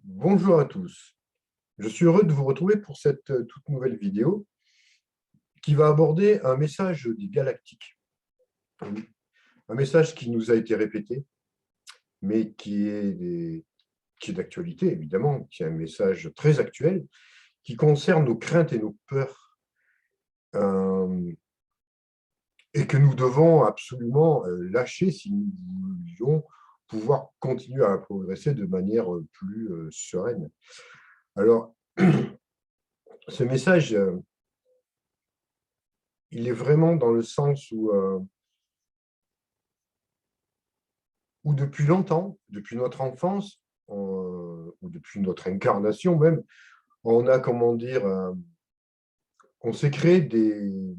Bonjour à tous. Je suis heureux de vous retrouver pour cette toute nouvelle vidéo qui va aborder un message des galactiques. Un message qui nous a été répété, mais qui est d'actualité, évidemment, qui est un message très actuel, qui concerne nos craintes et nos peurs, euh, et que nous devons absolument lâcher si nous voulions pouvoir continuer à progresser de manière plus sereine. Alors, ce message, il est vraiment dans le sens où depuis longtemps, depuis notre enfance, ou depuis notre incarnation même, on a, comment dire, on s'est créé des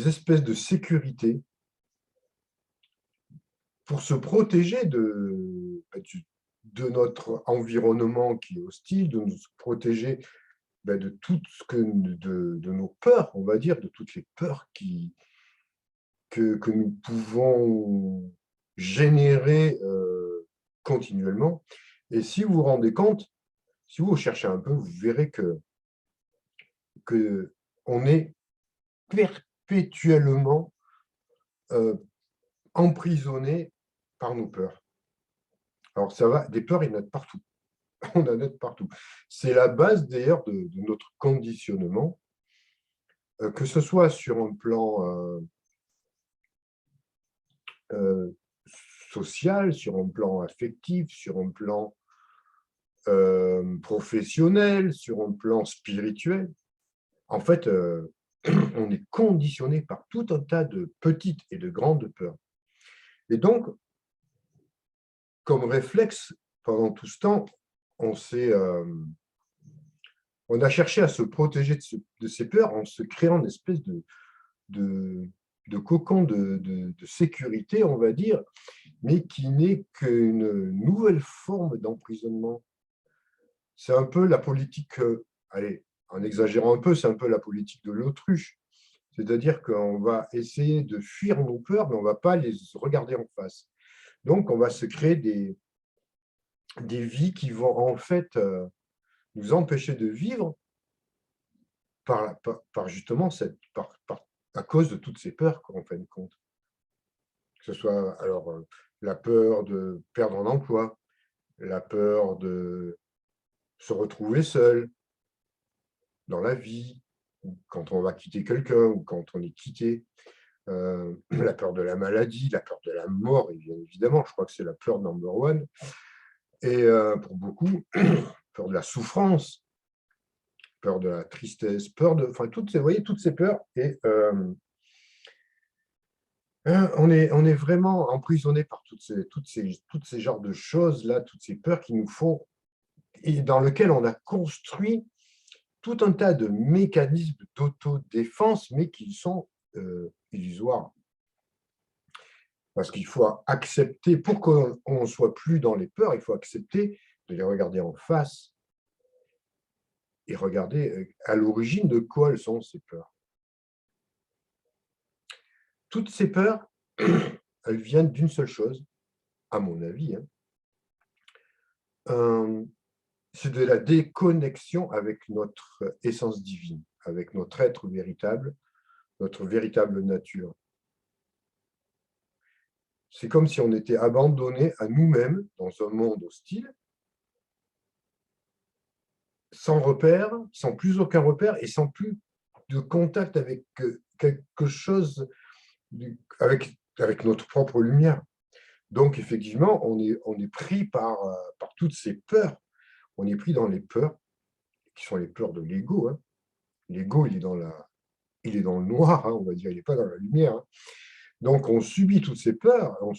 espèces de sécurité pour se protéger de notre environnement qui est hostile, de nous protéger de tout ce de nos peurs, on va dire, de toutes les peurs que nous pouvons générer continuellement. Et si vous vous rendez compte, si vous cherchez un peu, vous verrez que on est perpétuellement emprisonné par nos peurs. Alors ça va, des peurs, il y en a de partout. On en a de partout. C'est la base d'ailleurs de notre conditionnement, que ce soit sur un plan social, sur un plan affectif, sur un plan professionnel, sur un plan spirituel. En fait, on est conditionné par tout un tas de petites et de grandes peurs. Et donc, comme réflexe, pendant tout ce temps, on, on a cherché à se protéger de ces peurs en se créant une espèce de, de cocon de sécurité, on va dire, mais qui n'est qu'une nouvelle forme d'emprisonnement. C'est un peu la politique, allez, en exagérant un peu, c'est un peu la politique de l'autruche. C'est-à-dire qu'on va essayer de fuir nos peurs, mais on ne va pas les regarder en face. Donc, on va se créer des vies qui vont en fait nous empêcher de vivre par justement à cause de toutes ces peurs, en fin de compte. Que ce soit alors la peur de perdre un emploi, la peur de se retrouver seul dans la vie, ou quand on va quitter quelqu'un, ou quand on est quitté, la peur de la maladie, la peur de la mort, et bien évidemment, je crois que c'est la peur number one. Et pour beaucoup, peur de la souffrance, peur de la tristesse, enfin, vous voyez, toutes ces peurs. Et on est vraiment emprisonné par toutes ces genres de choses-là, toutes ces peurs qui nous font, et dans lesquelles on a construit tout un tas de mécanismes d'autodéfense, mais qui sont illusoires. Parce qu'il faut accepter, pour qu'on ne soit plus dans les peurs, il faut accepter de les regarder en face et regarder à l'origine de quoi elles sont ces peurs. Toutes ces peurs, elles viennent d'une seule chose, à mon avis, c'est de la déconnexion avec notre essence divine, avec notre être véritable, notre véritable nature. C'est comme si on était abandonné à nous-mêmes dans un monde hostile, sans repère, sans plus aucun repère et sans plus de contact avec quelque chose, avec notre propre lumière. Donc, effectivement, on est pris par toutes ces peurs. On est pris dans les peurs, qui sont les peurs de l'ego. L'ego, il est dans le noir, on va dire, il n'est pas dans la lumière. Donc, on subit toutes ces peurs, on ne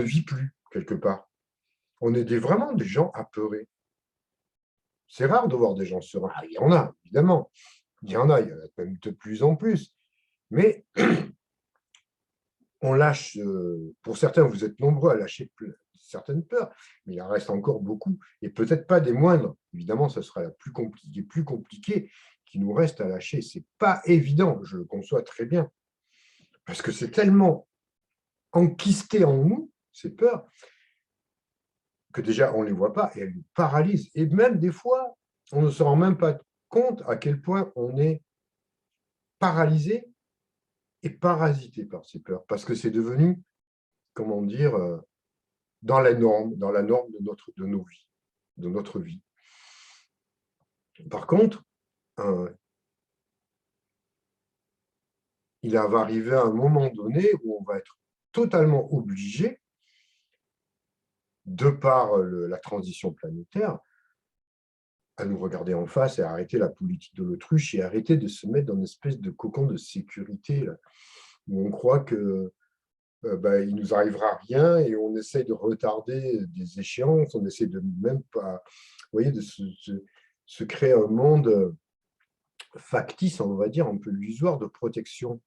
vit plus, quelque part. On est vraiment des gens apeurés. C'est rare de voir des gens sereins. Ah, il y en a, évidemment. Il y en a même de plus en plus. Mais on lâche, pour certains, vous êtes nombreux à lâcher certaines peurs, mais il en reste encore beaucoup, et peut-être pas des moindres. Évidemment, ce sera la plus compliqué qui nous reste à lâcher. Ce n'est pas évident, je le conçois très bien, parce que c'est tellement enquisté en nous ces peurs, que déjà on ne les voit pas et elles nous paralysent. Et même des fois, on ne se rend même pas compte à quel point on est paralysé et parasité par ces peurs, parce que c'est devenu, comment dire, dans la norme de nos vies, de notre vie. Par contre, il va arriver un moment donné où on va être totalement obligé, de par la transition planétaire, à nous regarder en face et à arrêter la politique de l'autruche et arrêter de se mettre dans une espèce de cocon de sécurité là, où on croit que il nous arrivera rien et on essaie de retarder des échéances, on essaie de même pas, vous voyez, de se créer un monde factice, on va dire, un peu illusoire de protection.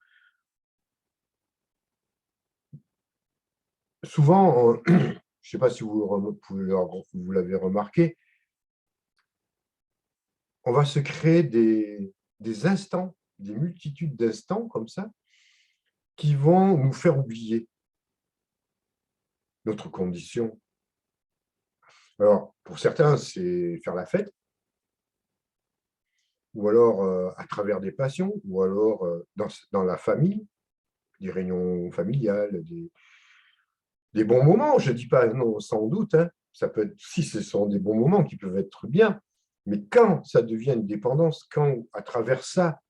Souvent, je ne sais pas si vous l'avez remarqué, on va se créer des instants, des multitudes d'instants comme ça, qui vont nous faire oublier notre condition. Alors, pour certains, c'est faire la fête, ou alors à travers des passions, ou alors dans la famille, des réunions familiales, des bons moments. Je ne dis pas non, sans doute, hein, ça peut être, si ce sont des bons moments qui peuvent être bien, mais quand ça devient une dépendance, quand à travers ça,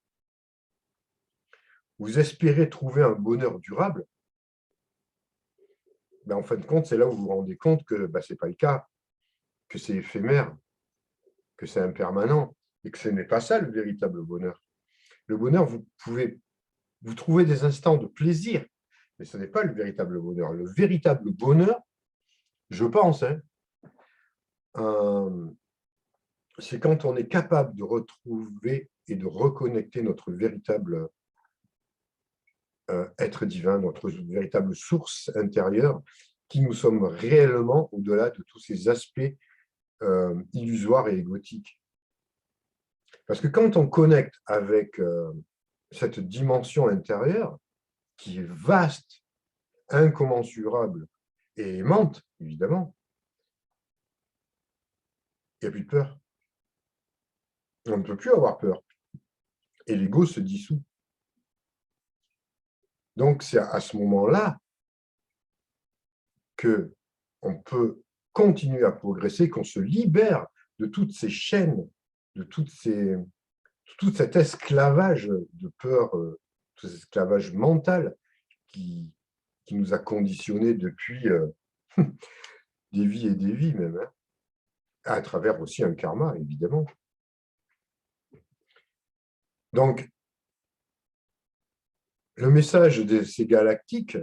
vous espérez trouver un bonheur durable, en fin de compte, c'est là où vous vous rendez compte que ce n'est pas le cas, que c'est éphémère, que c'est impermanent, et que ce n'est pas ça le véritable bonheur. Le bonheur, vous trouvez des instants de plaisir, mais ce n'est pas le véritable bonheur. Le véritable bonheur, je pense, hein, c'est quand on est capable de retrouver et de reconnecter notre véritable être divin, notre véritable source intérieure, qui nous sommes réellement au-delà de tous ces aspects illusoires et égotiques. Parce que quand on connecte avec cette dimension intérieure, qui est vaste, incommensurable et aimante, évidemment, il n'y a plus de peur. On ne peut plus avoir peur. Et l'ego se dissout. Donc, c'est à ce moment-là qu'on peut continuer à progresser, qu'on se libère de toutes ces chaînes, de tout cet esclavage de peur, tout cet esclavage mental qui nous a conditionnés depuis des vies et des vies même, hein, à travers aussi un karma, évidemment. Donc, le message de ces galactiques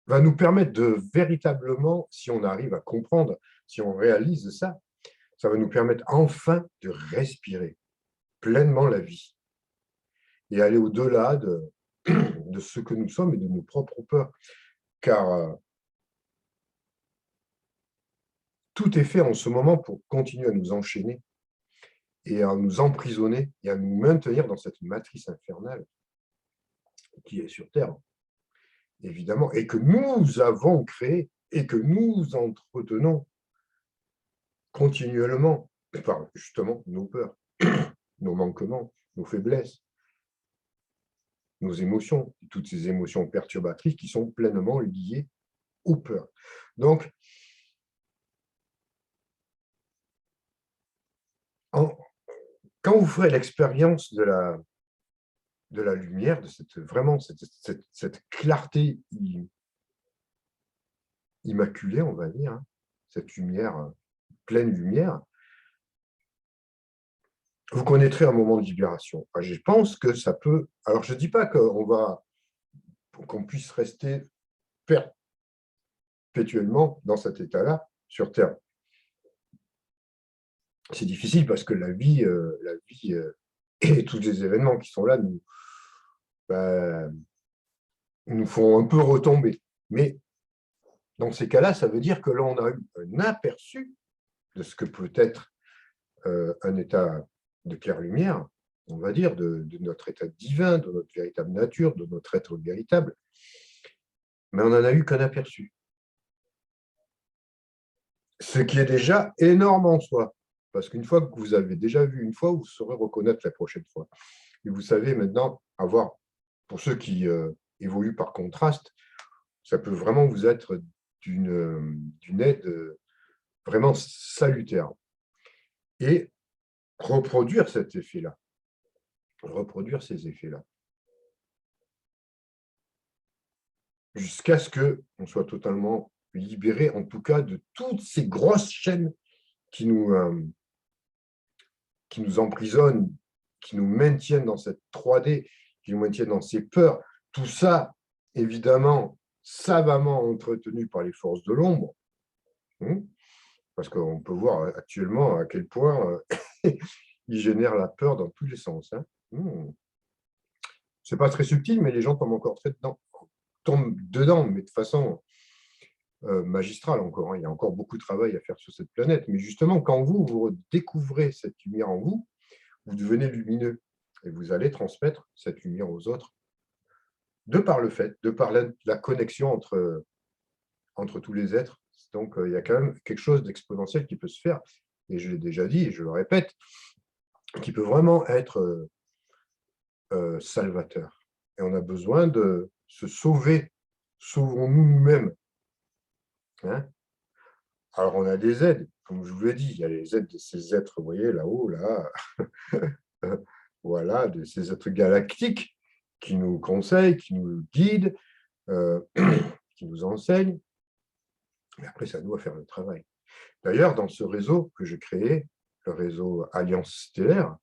va nous permettre de véritablement, si on arrive à comprendre, si on réalise ça, ça va nous permettre enfin de respirer pleinement la vie et aller au-delà de ce que nous sommes et de nos propres peurs. Car tout est fait en ce moment pour continuer à nous enchaîner et à nous emprisonner et à nous maintenir dans cette matrice infernale qui est sur Terre, évidemment, et que nous avons créée et que nous entretenons continuellement par justement nos peurs, nos manquements, nos faiblesses, nos émotions, toutes ces émotions perturbatrices qui sont pleinement liées aux peurs. Donc, quand vous ferez l'expérience de la lumière, de vraiment cette clarté immaculée, on va dire, hein, cette lumière, pleine lumière, vous connaîtrez un moment de libération. Je pense que ça peut... Alors, je ne dis pas qu'on puisse rester perpétuellement dans cet état-là sur Terre. C'est difficile parce que la vie et tous les événements qui sont là nous font un peu retomber. Mais dans ces cas-là, ça veut dire que là, on a eu un aperçu de ce que peut être un état de claire-lumière, on va dire, de notre état divin, de notre véritable nature, de notre être véritable. mais on n'en a eu qu'un aperçu. Ce qui est déjà énorme en soi, parce qu'une fois que vous avez déjà vu une fois, vous saurez reconnaître la prochaine fois. Et vous savez maintenant avoir, pour ceux qui évoluent par contraste, ça peut vraiment vous être d'une aide vraiment salutaire. Et reproduire cet effet-là, reproduire ces effets-là, jusqu'à ce qu'on soit totalement libéré, en tout cas, de toutes ces grosses chaînes qui nous emprisonnent, qui nous maintiennent dans cette 3D, qui nous maintiennent dans ces peurs. Tout ça, évidemment, savamment entretenu par les forces de l'ombre, parce qu'on peut voir actuellement à quel point ils génèrent la peur dans tous les sens. C'est pas très subtil, mais les gens tombent encore tombent dedans, mais de façon magistrale encore. Il y a encore beaucoup de travail à faire sur cette planète. Mais justement, quand vous découvrez cette lumière en vous, vous devenez lumineux et vous allez transmettre cette lumière aux autres de par le fait, de par la connexion entre tous les êtres. Donc, il y a quand même quelque chose d'exponentiel qui peut se faire, et je l'ai déjà dit, et je le répète, qui peut vraiment être salvateur. Et on a besoin de se sauver. Sauvons-nous nous-mêmes. Alors, on a des aides, comme je vous l'ai dit, il y a les aides de ces êtres, vous voyez, là-haut, là, voilà, de ces êtres galactiques qui nous conseillent, qui nous guident, qui nous enseignent. Mais après, c'est à nous à faire le travail. D'ailleurs, dans ce réseau que j'ai créé, le réseau Alliance Stellaire,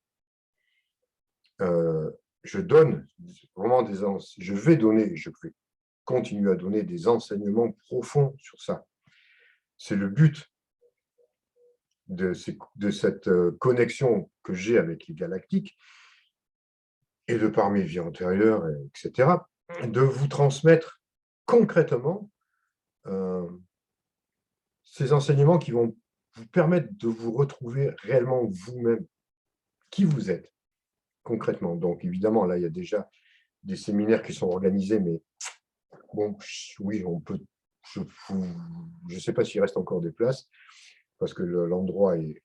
je donne vraiment je vais continuer à donner des enseignements profonds sur ça. C'est le but de cette connexion que j'ai avec les galactiques et de par mes vies antérieures, etc., de vous transmettre concrètement ces enseignements qui vont vous permettre de vous retrouver réellement vous-même, qui vous êtes concrètement. Donc, évidemment, là, il y a déjà des séminaires qui sont organisés, mais bon, oui, on peut. Je ne sais pas s'il reste encore des places, parce que l'endroit est,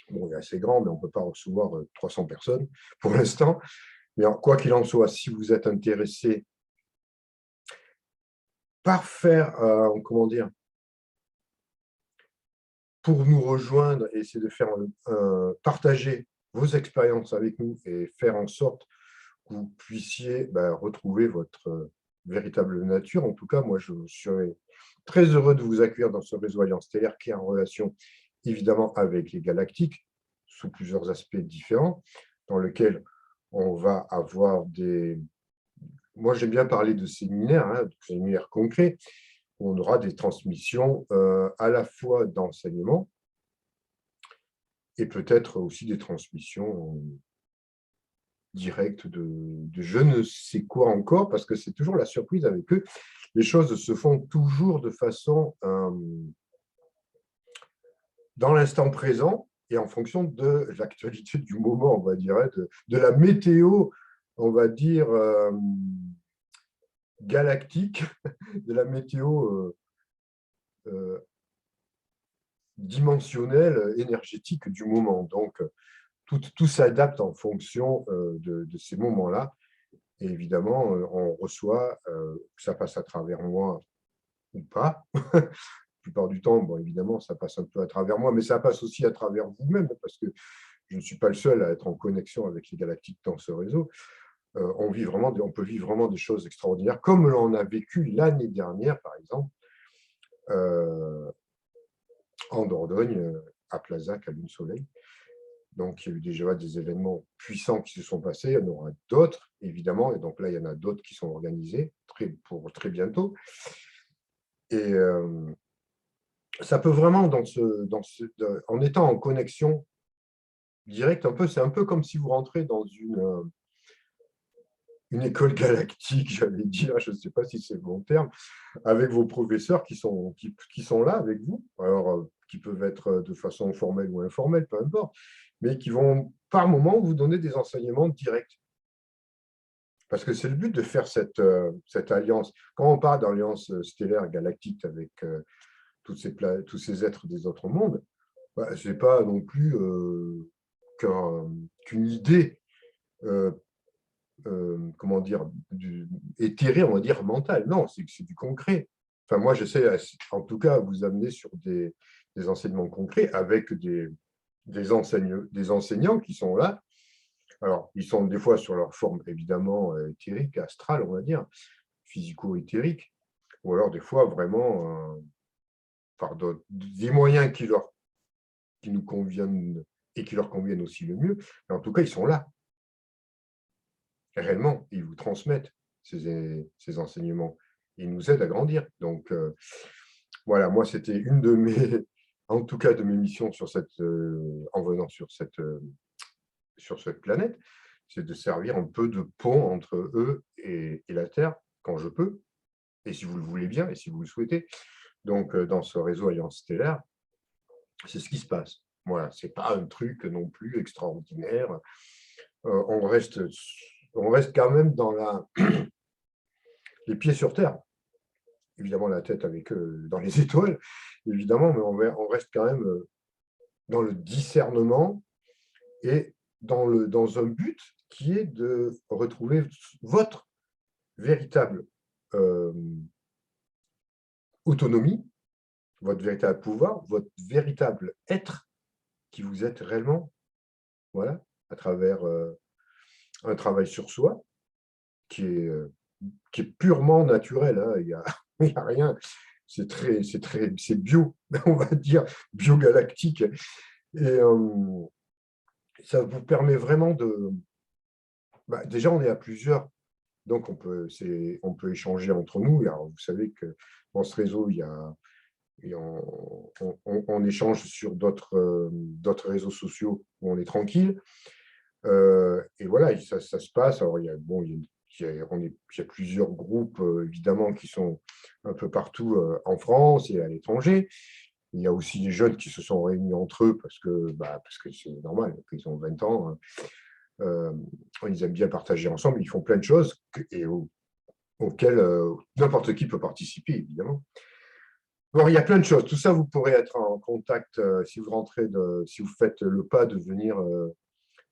bon, est assez grand, mais on ne peut pas recevoir 300 personnes pour l'instant. Mais quoi qu'il en soit, si vous êtes intéressé par faire, comment dire, pour nous rejoindre et essayer de faire partager vos expériences avec nous et faire en sorte que vous puissiez retrouver votre véritable nature. En tout cas, moi, je serais très heureux de vous accueillir dans ce réseau Alliance Stellaire qui est en relation évidemment avec les galactiques sous plusieurs aspects différents, dans lequel on va avoir des... Moi, j'aime bien parler de séminaires, de séminaires concrets. On aura des transmissions à la fois d'enseignement et peut-être aussi des transmissions directes de je ne sais quoi encore, parce que c'est toujours la surprise avec eux. Les choses se font toujours de façon dans l'instant présent et en fonction de l'actualité du moment, on va dire, de la météo, on va dire, galactique, de la météo dimensionnelle, énergétique du moment. Donc, tout s'adapte en fonction de ces moments-là. Et évidemment, on reçoit, ça passe à travers moi ou pas. La plupart du temps, bon, évidemment, ça passe un peu à travers moi, mais ça passe aussi à travers vous-même, parce que je ne suis pas le seul à être en connexion avec les galactiques dans ce réseau. On peut vivre vraiment des choses extraordinaires, comme l'on a vécu l'année dernière, par exemple, en Dordogne, à Plazac, à Lune Soleil. Donc, il y a eu déjà des événements puissants qui se sont passés. Il y en aura d'autres, évidemment. Et donc là, il y en a d'autres qui sont organisés pour très bientôt. Et ça peut vraiment, en étant en connexion directe, c'est un peu comme si vous rentrez dans une école galactique, j'allais dire, je ne sais pas si c'est le bon terme, avec vos professeurs qui sont là avec vous, alors qui peuvent être de façon formelle ou informelle, peu importe, mais qui vont par moment vous donner des enseignements directs. Parce que c'est le but de faire cette alliance. Quand on parle d'alliance stellaire galactique avec tous ces êtres des autres mondes, bah, ce n'est pas non plus qu'une idée, comment dire, éthérée, on va dire, mentale. Non, c'est du concret. Enfin, moi, j'essaie, en tout cas, à vous amener sur des enseignements concrets avec des enseignants qui sont là. Alors, ils sont des fois sur leur forme, évidemment, éthérique, astrale, on va dire, physico-éthérique, ou alors des fois vraiment par des moyens qui nous conviennent et qui leur conviennent aussi le mieux. Mais en tout cas, ils sont là, réellement, ils vous transmettent ces enseignements. Ils nous aident à grandir. Donc, voilà, moi, c'était une de mes, en tout cas, de mes missions en venant sur cette planète, c'est de servir un peu de pont entre eux et la Terre, quand je peux, et si vous le voulez bien, et si vous le souhaitez. Donc, dans ce réseau Alliance Stellaire, c'est ce qui se passe. Voilà, ce n'est pas un truc non plus extraordinaire. On reste quand même dans les pieds sur Terre. Évidemment, la tête avec dans les étoiles, évidemment, mais on reste quand même dans le discernement et dans un but qui est de retrouver votre véritable autonomie, votre véritable pouvoir, votre véritable être qui vous êtes réellement, voilà, à travers un travail sur soi qui est purement naturel, hein, il y a rien, c'est bio, on va dire, biogalactique, et ça vous permet vraiment bah, déjà, on est à plusieurs, donc on peut échanger entre nous. Alors, vous savez que dans ce réseau, on échange sur d'autres réseaux sociaux où on est tranquille. Et voilà, ça se passe. Alors, il y a plusieurs groupes, évidemment, qui sont un peu partout en France et à l'étranger. Il y a aussi des jeunes qui se sont réunis entre eux parce que c'est normal, ils ont 20 ans. Ils aiment bien partager ensemble, ils font plein de choses auxquelles n'importe qui peut participer, évidemment. Bon, il y a plein de choses. Tout ça, vous pourrez être en contact si si vous faites le pas de venir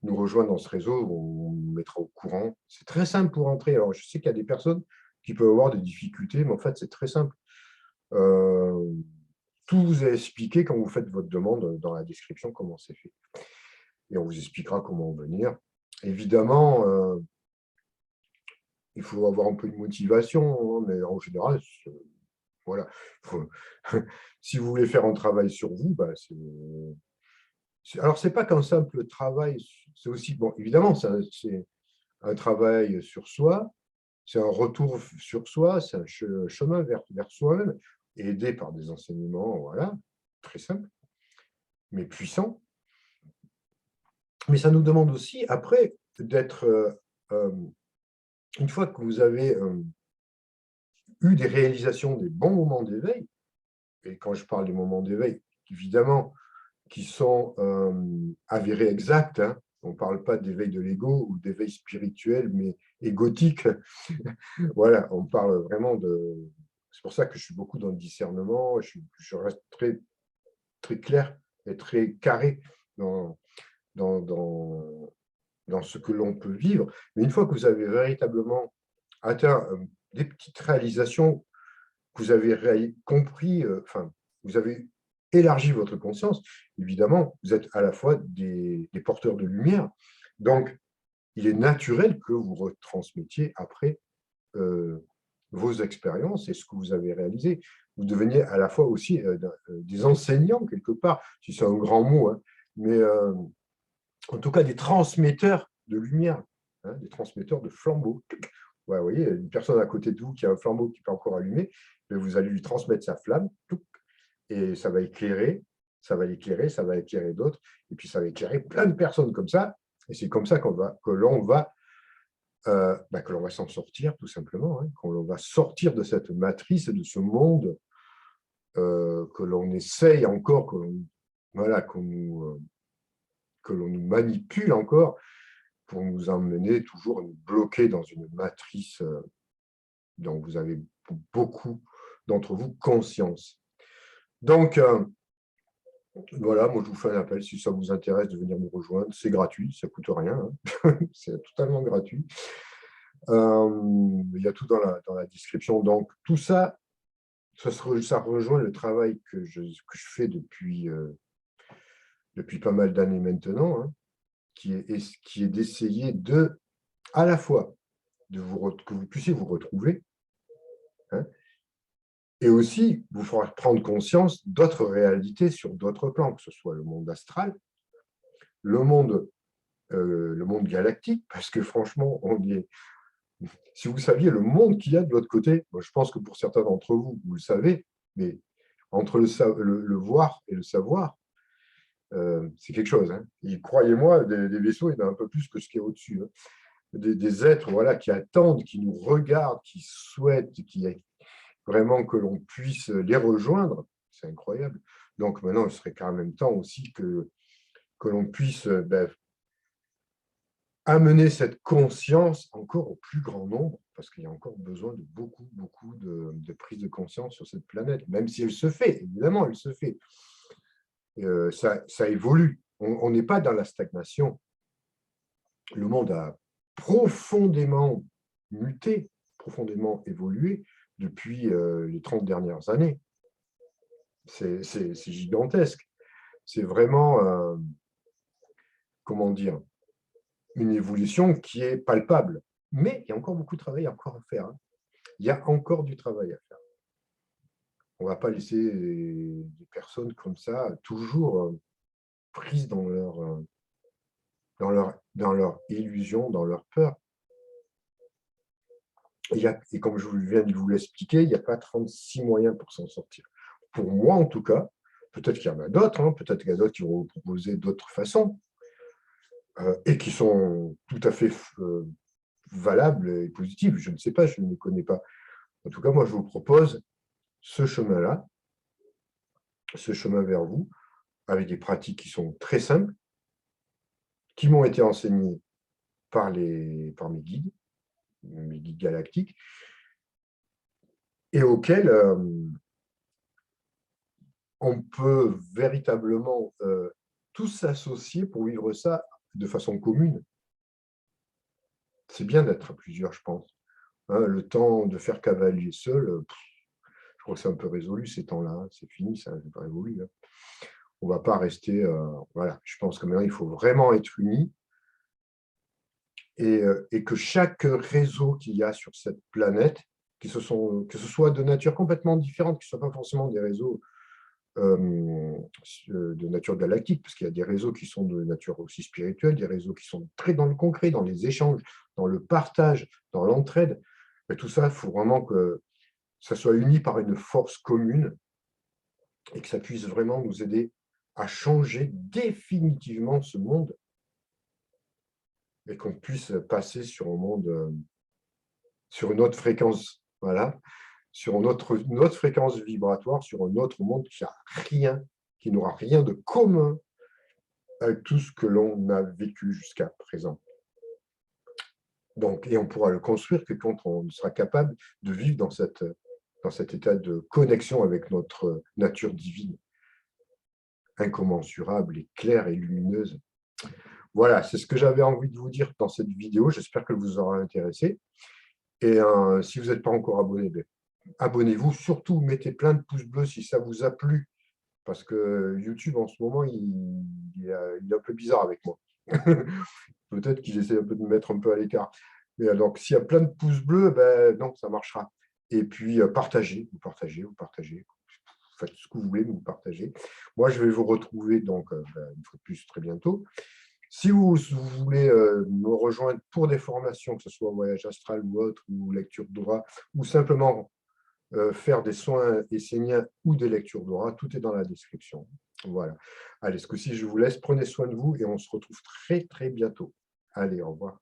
nous rejoindre dans ce réseau, on nous mettra au courant. C'est très simple pour entrer. Alors, je sais qu'il y a des personnes qui peuvent avoir des difficultés, mais en fait, c'est très simple. Tout vous est expliqué quand vous faites votre demande dans la description, comment c'est fait. Et on vous expliquera comment venir. Évidemment, il faut avoir un peu de motivation, hein, mais en général, voilà. Si vous voulez faire un travail sur vous, bah, alors, ce n'est pas qu'un simple travail, c'est aussi, bon, évidemment, c'est un travail sur soi, c'est un retour sur soi, c'est un chemin vers soi-même, aidé par des enseignements, voilà, très simples, mais puissants. Mais ça nous demande aussi, après, d'être, une fois que vous avez eu des réalisations, des bons moments d'éveil, et quand je parle des moments d'éveil, évidemment, qui sont avérés exacts, hein. On ne parle pas d'éveil de l'ego ou d'éveil spirituel, mais égotique. Voilà, on parle vraiment de... C'est pour ça que je suis beaucoup dans le discernement, je reste très, très clair et très carré dans, dans, dans, dans ce que l'on peut vivre. Mais une fois que vous avez véritablement atteint des petites réalisations, que vous avez compris, enfin, vous avez élargi votre conscience, évidemment, vous êtes à la fois des porteurs de lumière. Donc, il est naturel que vous retransmettiez après vos expériences et ce que vous avez réalisé. Vous deveniez à la fois aussi des enseignants, quelque part, si c'est un grand mot, hein, mais en tout cas des transmetteurs de lumière, hein, des transmetteurs de flambeaux. Ouais, vous voyez, une personne à côté de vous qui a un flambeau qui peut encore allumer, vous allez lui transmettre sa flamme, et ça va éclairer, ça va l'éclairer, ça va éclairer d'autres, et puis ça va éclairer plein de personnes comme ça, et c'est comme ça que l'on va s'en sortir, tout simplement, hein, qu'on va sortir de cette matrice, de ce monde que l'on essaye encore, voilà, que l'on nous manipule encore, pour nous emmener toujours nous bloquer dans une matrice dont vous avez beaucoup d'entre vous conscience. Donc, voilà, moi je vous fais un appel si ça vous intéresse de venir me rejoindre. C'est gratuit, ça ne coûte rien, hein. C'est totalement gratuit. Il y a tout dans la description. Donc, tout ça, ça rejoint le travail que je fais depuis pas mal d'années maintenant, hein, qui est d'essayer à la fois que vous puissiez vous retrouver, hein, et aussi vous faire prendre conscience d'autres réalités sur d'autres plans, que ce soit le monde astral, le monde galactique, parce que franchement, si vous saviez le monde qu'il y a de l'autre côté, moi, je pense que pour certains d'entre vous, vous le savez, mais entre le voir et le savoir, c'est quelque chose, hein. Et croyez-moi, des vaisseaux, il y en a un peu plus que ce qui est au-dessus, hein. Des êtres, voilà, qui attendent, qui nous regardent, qui souhaitent, vraiment que l'on puisse les rejoindre. C'est incroyable. Donc maintenant, il serait quand même temps aussi que l'on puisse amener cette conscience encore au plus grand nombre, parce qu'il y a encore besoin de beaucoup de prise de conscience sur cette planète, même si elle se fait, évidemment, elle se fait. Ça évolue. On n'est pas dans la stagnation. Le monde a profondément muté, profondément évolué depuis les 30 dernières années. C'est gigantesque. C'est vraiment, comment dire, une évolution qui est palpable. Mais il y a encore beaucoup de travail encore à faire, hein. Il y a encore du travail à faire. On ne va pas laisser des personnes comme ça, toujours prises dans leur illusion, dans leur peur. Et comme je viens de vous l'expliquer, il n'y a pas 36 moyens pour s'en sortir. Pour moi, en tout cas, peut-être qu'il y en a d'autres, hein, peut-être qu'il y a d'autres qui vont vous proposer d'autres façons, et qui sont tout à fait valables et positives. Je ne sais pas, je ne les connais pas. En tout cas, moi, je vous propose ce chemin-là, ce chemin vers vous, avec des pratiques qui sont très simples, qui m'ont été enseignées par mes guides galactiques, et auxquels on peut véritablement tous s'associer pour vivre ça de façon commune. C'est bien d'être à plusieurs, je pense. Hein, le temps de faire cavalier seul, je crois que c'est un peu résolu ces temps-là, hein. C'est fini, ça n'est pas révolu, hein. On ne va pas rester... voilà, je pense que maintenant, il faut vraiment être unis, et que chaque réseau qu'il y a sur cette planète, que ce soit de nature complètement différente, que ce ne soit pas forcément des réseaux de nature galactique, parce qu'il y a des réseaux qui sont de nature aussi spirituelle, des réseaux qui sont très dans le concret, dans les échanges, dans le partage, dans l'entraide. Mais tout ça, il faut vraiment que ça soit uni par une force commune et que ça puisse vraiment nous aider à changer définitivement ce monde et qu'on puisse passer sur un monde, sur une autre fréquence, voilà, sur une autre fréquence vibratoire, sur un autre monde qui n'aura rien de commun avec tout ce que l'on a vécu jusqu'à présent. Donc, et on pourra le construire que quand on sera capable de vivre dans cet état de connexion avec notre nature divine, incommensurable et claire et lumineuse. Voilà, c'est ce que j'avais envie de vous dire dans cette vidéo. J'espère qu'elle vous aura intéressé. Et si vous n'êtes pas encore abonné, abonnez-vous. Surtout, mettez plein de pouces bleus si ça vous a plu. Parce que YouTube, en ce moment, il est un peu bizarre avec moi. Peut-être qu'il essaie un peu de me mettre un peu à l'écart. Mais donc, s'il y a plein de pouces bleus, non, ça marchera. Et puis, partagez. Vous faites ce que vous voulez, vous partagez. Moi, je vais vous retrouver donc une fois de plus très bientôt. Si vous voulez me rejoindre pour des formations, que ce soit voyage astral ou autre, ou lecture d'aura, ou simplement faire des soins esséniens ou des lectures d'aura, tout est dans la description. Voilà. Allez, ce coup-ci, je vous laisse. Prenez soin de vous et on se retrouve très, très bientôt. Allez, au revoir.